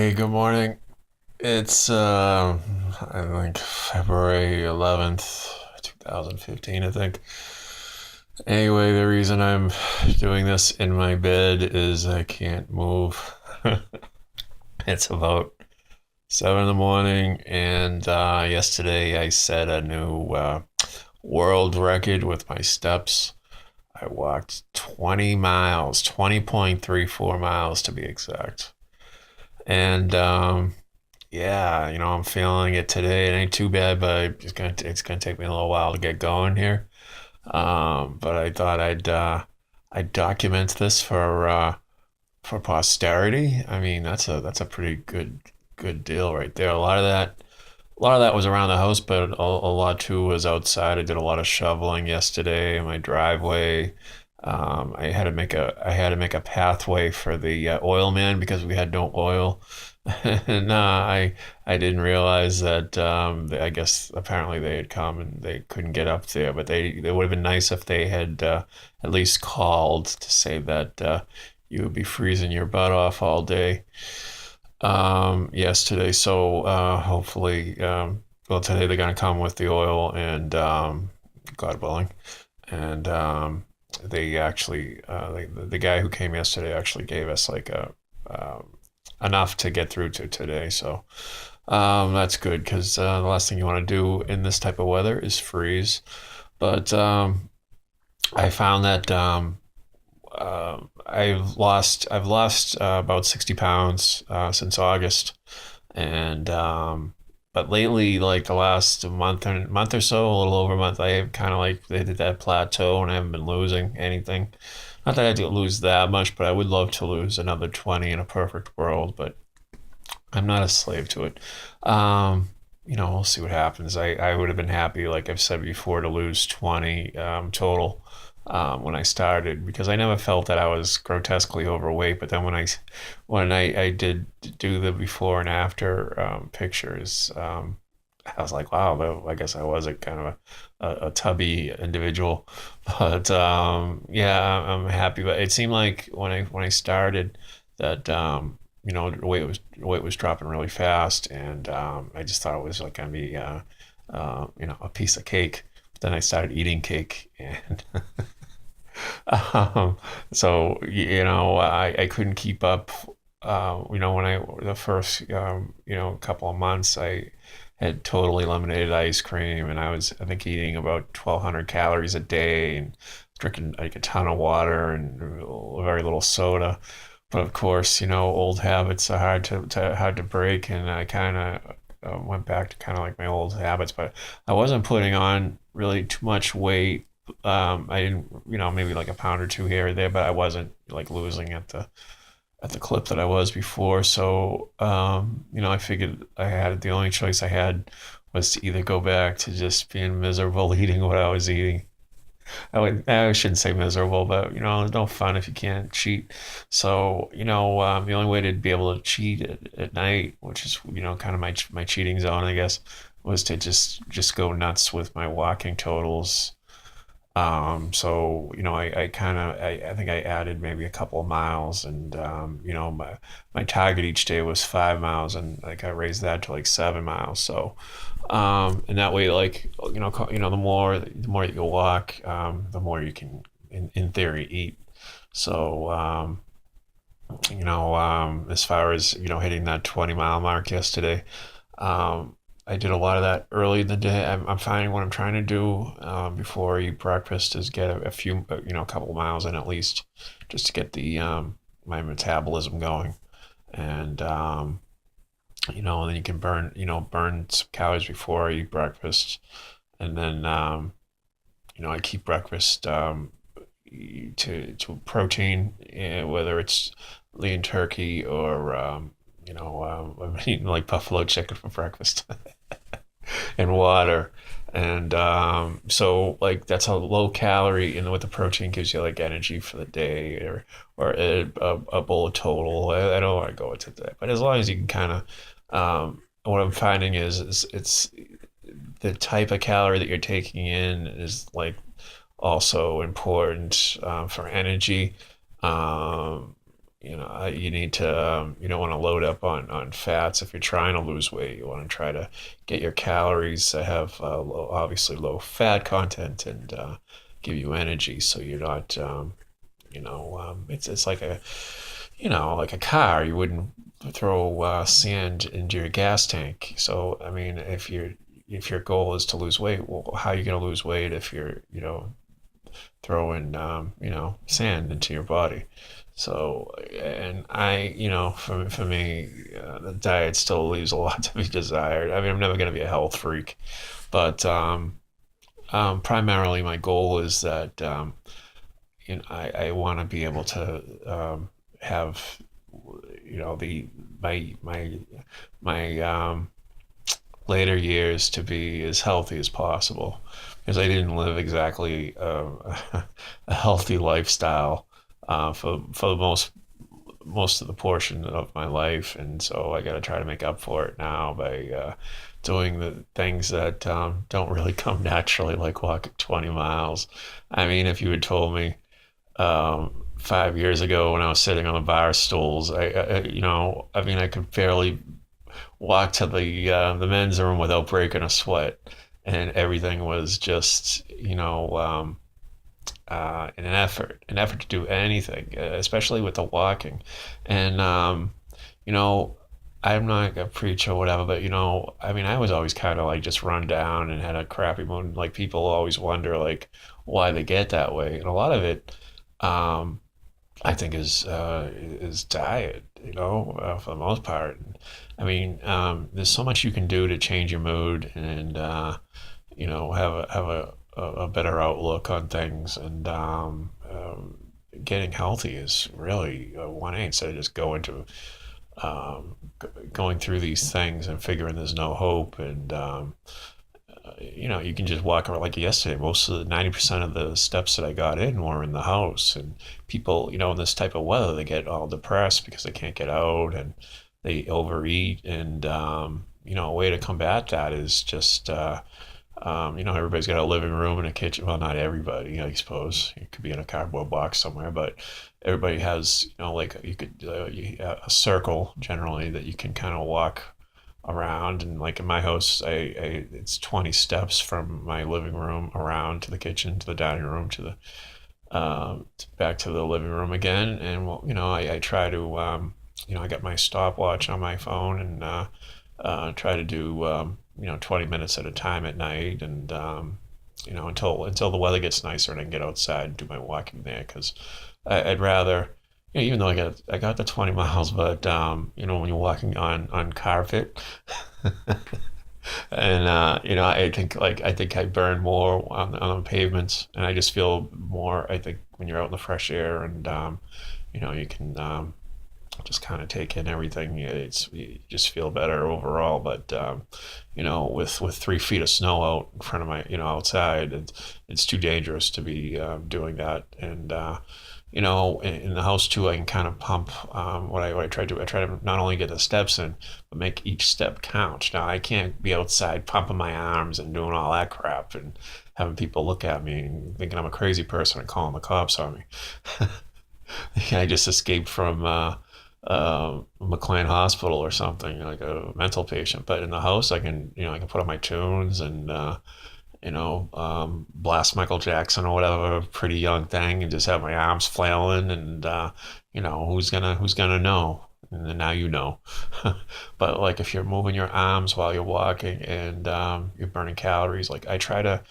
Hey, good morning. It's I think February 11th, 2015, I think. Anyway, the reason I'm doing this in my bed is I can't move. It's about 7 in the morning, and yesterday I set a new world record with my steps. I walked 20 miles, 20.34 miles to be exact. And yeah, I'm feeling it today. It ain't too bad, but it's gonna take me a little while to get going here. But I thought I'd document this for posterity. I mean, that's a pretty good deal right there. A lot of that was around the house, but a lot too was outside. I did a lot of shoveling yesterday in my driveway. I had to make a pathway for the oil man because we had no oil, and I didn't realize that. I guess apparently they had come and they couldn't get up there, but they would have been nice if they had at least called to say that you would be freezing your butt off all day yesterday. So hopefully, well, today they're gonna come with the oil and God willing, and they actually the guy who came yesterday actually gave us like a enough to get through to today. So that's good because the last thing you want to do in this type of weather is freeze. But I found that I've lost about 60 pounds since August, and but lately, like the last month or so, a little over a month, I have kind of like they did that plateau, and I haven't been losing anything. Not that I didn't lose that much, but I would love to lose another 20 in a perfect world, but I'm not a slave to it. We'll see what happens. I would have been happy, like I've said before, to lose 20 total when I started because I never felt that I was grotesquely overweight. But then when I did do the before and after pictures, I was like, wow, I guess I was a kind of a tubby individual. But yeah, I'm happy. But it seemed like when I started that the weight was dropping really fast, and I just thought it was like gonna be a piece of cake. But then I started eating cake, and um, so I couldn't keep up. When the first couple of months I had totally eliminated ice cream, and I think eating about 1,200 calories a day and drinking like a ton of water and very little soda. But of course, old habits are hard to break, and I kind of went back to kind of like my old habits. But I wasn't putting on really too much weight. I didn't, maybe like a pound or two here or there, but I wasn't like losing at the clip that I was before. So, I figured the only choice I had was to either go back to just being miserable eating what I was eating. I shouldn't say miserable, but it's no fun if you can't cheat. So, the only way to be able to cheat at night, which is, kind of my cheating zone, I guess, was to just go nuts with my walking totals. So I kind of I think I added maybe a couple of miles, and my target each day was 5 miles, and like I raised that to like 7 miles. So and that way, like the more you walk, the more you can in theory eat. So as far as hitting that 20-mile mark yesterday, I did a lot of that early in the day. I'm finding what I'm trying to do before I eat breakfast is get a few, a couple of miles in at least, just to get the my metabolism going, and and then you can burn some calories before I eat breakfast, and then I keep breakfast to protein, whether it's lean turkey or I'm eating like buffalo chicken for breakfast. And water. And so like that's a low calorie, and with the protein gives you like energy for the day, or a bowl of total. I don't want to go into that, but as long as you can kind of what I'm finding is it's the type of calorie that you're taking in is like also important for energy. Um, you need to you don't want to load up on fats if you're trying to lose weight. You want to try to get your calories that have obviously low fat content and give you energy, so you're not it's like a like a car. You wouldn't throw sand into your gas tank. So I mean, if your goal is to lose weight, well, how are you going to lose weight if you're throwing sand into your body? So, and for me, the diet still leaves a lot to be desired. I mean, I'm never going to be a health freak, but primarily my goal is that I want to be able to have the my later years to be as healthy as possible, because I didn't live exactly a healthy lifestyle for the most of the portion of my life, and so I got to try to make up for it now by doing the things that don't really come naturally, like walking 20 miles. I mean, if you had told me 5 years ago when I was sitting on the bar stools, I mean, I could barely walk to the men's room without breaking a sweat, and everything was just an effort to do anything, especially with the walking. And you know, I'm not a preacher or whatever, but I mean, I was always kind of like just run down and had a crappy mood. Like people always wonder like why they get that way, and a lot of it, um, I think, is diet. For the most part. I mean, there's so much you can do to change your mood and have a better outlook on things, and getting healthy is really 1A, instead of just going through these things and figuring there's no hope. And you can just walk around. Like yesterday, most of the 90% of the steps that I got in were in the house. And people, in this type of weather, they get all depressed because they can't get out and they overeat. And a way to combat that is just everybody's got a living room and a kitchen. Well, not everybody, I suppose. You could be in a cardboard box somewhere, but everybody has, like you could a circle generally that you can kind of walk around. And like in my house, it's 20 steps from my living room around to the kitchen to the dining room to the back to the living room again. And well, I try to I got my stopwatch on my phone, and try to do 20 minutes at a time at night. And until the weather gets nicer and I can get outside and do my walking there, because I'd rather, even though I got the 20 miles, but when you're walking on carpet, and I think I burn more on the pavements, and I just feel more. I think when you're out in the fresh air, and you can just kind of take in everything. You just feel better overall. But with 3 feet of snow out in front of my outside, it's too dangerous to be doing that. And in the house too, I can kind of pump. What I try to do, I try to not only get the steps in, but make each step count. Now I can't be outside pumping my arms and doing all that crap and having people look at me and thinking I'm a crazy person and calling the cops on me. I just escaped from McLean Hospital or something, like a mental patient. But in the house, I can put on my tunes and blast Michael Jackson or whatever, pretty young thing, and just have my arms flailing. And who's gonna know? And then now you know. But like if you're moving your arms while you're walking, and you're burning calories, like I try to,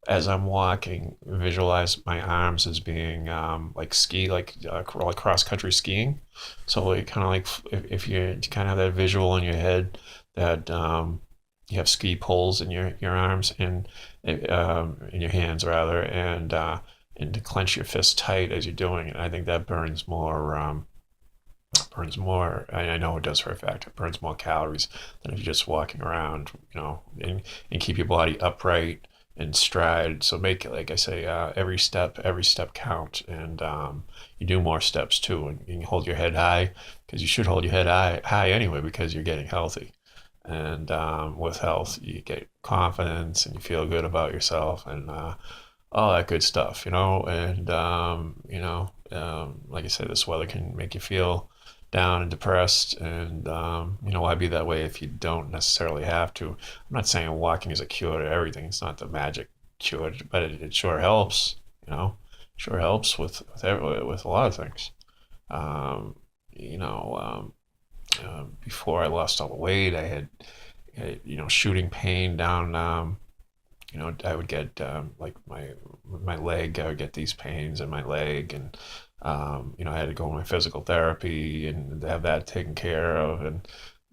as I'm walking, visualize my arms as being like cross country skiing. So like kind of like if you kind of have that visual in your head that you have ski poles in your arms and in your hands rather, and to clench your fist tight as you're doing it. I think that burns more. Burns more. I know it does for a fact. It burns more calories than if you're just walking around, and keep your body upright and stride. So make it, like I say, every step count. And you do more steps too, and you can hold your head high, because you should hold your head high anyway, because you're getting healthy. And with health, you get confidence and you feel good about yourself, and all that good stuff. And like I said, this weather can make you feel down and depressed, and why be that way if you don't necessarily have to? I'm not saying walking is a cure to everything. It's not the magic cure, but it sure helps. You know, sure helps with a lot of things. Um, you know, Before I lost all the weight, I had shooting pain down. I would get like my leg. I would get these pains in my leg, and I had to go to my physical therapy and have that taken care of, and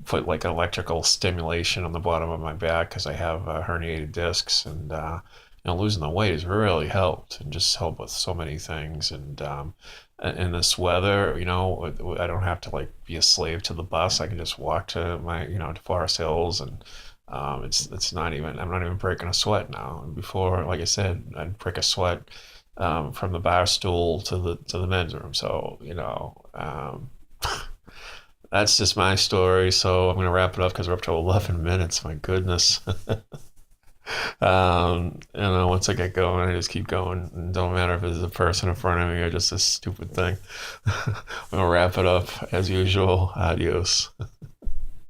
put like electrical stimulation on the bottom of my back because I have herniated discs, and losing the weight has really helped and just helped with so many things. And in this weather, I don't have to like be a slave to the bus. I can just walk to my to Forest Hills, and it's not even I'm not even breaking a sweat now. And before, like I said, I'd break a sweat from the bar stool to the men's room. So that's just my story. So I'm gonna wrap it up because we're up to 11 minutes. My goodness. Once I get going, I just keep going. It don't matter if it's a person in front of me or just a stupid thing. I'm gonna wrap it up as usual. Adios.